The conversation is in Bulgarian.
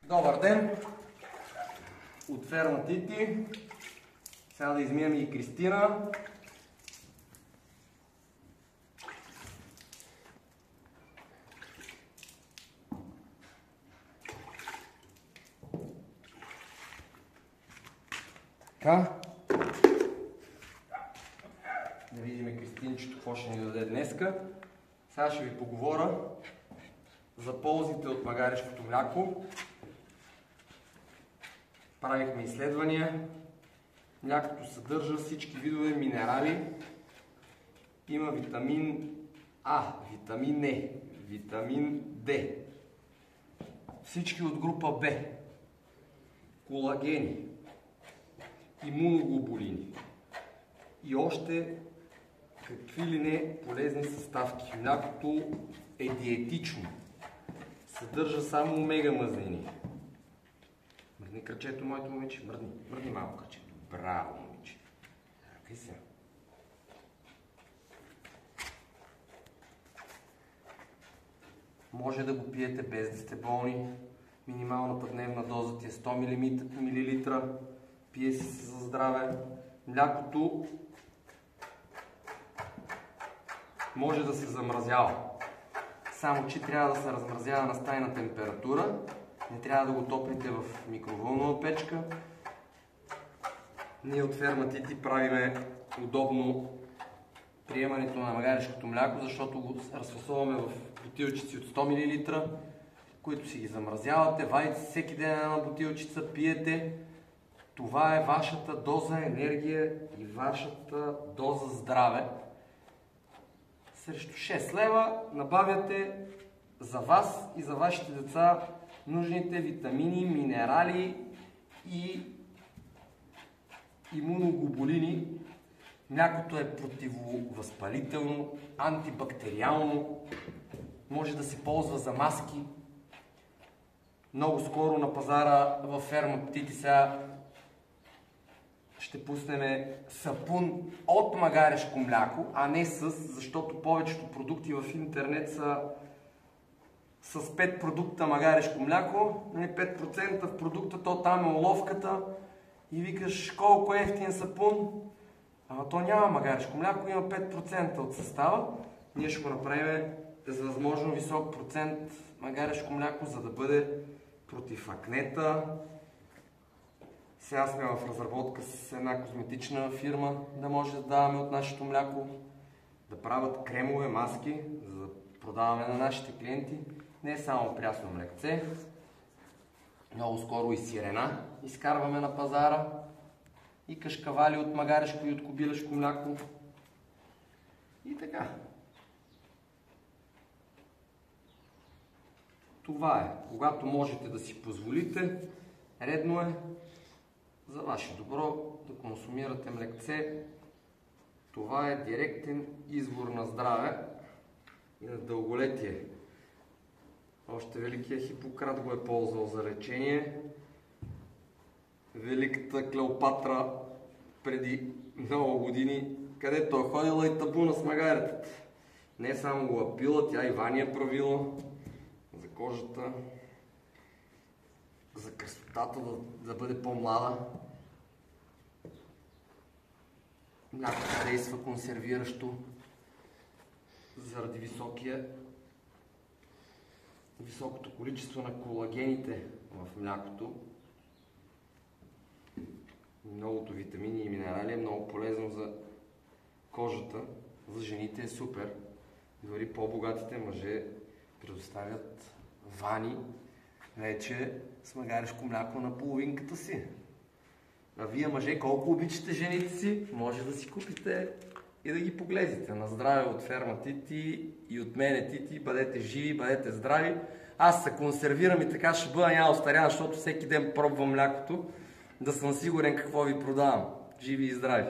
Добър ден! От ферма Тити. Сега да измием и Кристина. Така. Да видим Кристинчето какво ще ни даде днеска. Сега ще ви поговоря за ползите от магарешкото мляко. Правихме изследвания. Млякото съдържа всички видове минерали. Има витамин А, витамин Е, витамин Д. Всички от група Б. Колагени, имуноглобулини и още какви ли не полезни съставки. Млякото е диетично. Съдържа само омега мазнини. Мръдни кръчето, моето момиче. Мръдни малко кръчето. Браво, момиче. Чакай се. Може да го пиете без да сте болни. Минималната дневна доза ти е 100 мл. Пие си се за здраве. Млякото може да се замразява. Само че трябва да се размразява на стайна температура. Не трябва да го топлите в микровълнова печка. Ние от ферма Тити правиме удобно приемането на магарешкото мляко, защото го разфасоваме в бутилчици от 100 мл, които си ги замразявате, вадите всеки ден една бутилчица, пиете. Това е вашата доза енергия и вашата доза здраве. Срещу 6 лева набавяте за вас и за вашите деца нужните витамини, минерали и имуноглобулини. Млякото е противовъзпалително, антибактериално, може да се ползва за маски. Много скоро на пазара във ферма Птити сега ще пуснем сапун от магарешко мляко, а не защото повечето продукти в интернет са с 5 продукта магарешко мляко, 5% в продукта, то там е уловката и викаш колко е ефтин сапун, ама то няма магарешко мляко, има 5% от състава. Ние ще го направим за възможно висок процент магарешко мляко, за да бъде против акнета. Сега сме в разработка с една козметична фирма, да може да даваме от нашето мляко, да правят кремове, маски, за да продаваме на нашите клиенти. Не само прясно млекце, много скоро и сирена изкарваме на пазара, и кашкавали от магарешко и от кобилешко мляко. И така. Това е. Когато можете да си позволите, редно е за ваше добро да консумирате млекце. Това е директен извор на здраве и на дълголетие. Още великият Хипократ го е ползвал за лечение. Великата Клеопатра преди много години, където е ходила и табуна с магаретата. Не само го е пила, тя и вани е правила за кожата, за красотата да бъде по-млада. Млякото действа консервиращо заради високото количество на колагените в млякото. Многото витамини и минерали е много полезно за кожата. За жените е супер. Дори по-богатите мъже предоставят вани вече с магарешко мляко на половинката си. А вие, мъже, колко обичате жените си, може да си купите и да ги погледите. На здраве от ферма Тити и от мене Тити. Бъдете живи, бъдете здрави. Аз се консервирам и така ще бъда няма остарян, защото всеки ден пробвам млякото, да съм сигурен какво ви продавам. Живи и здрави!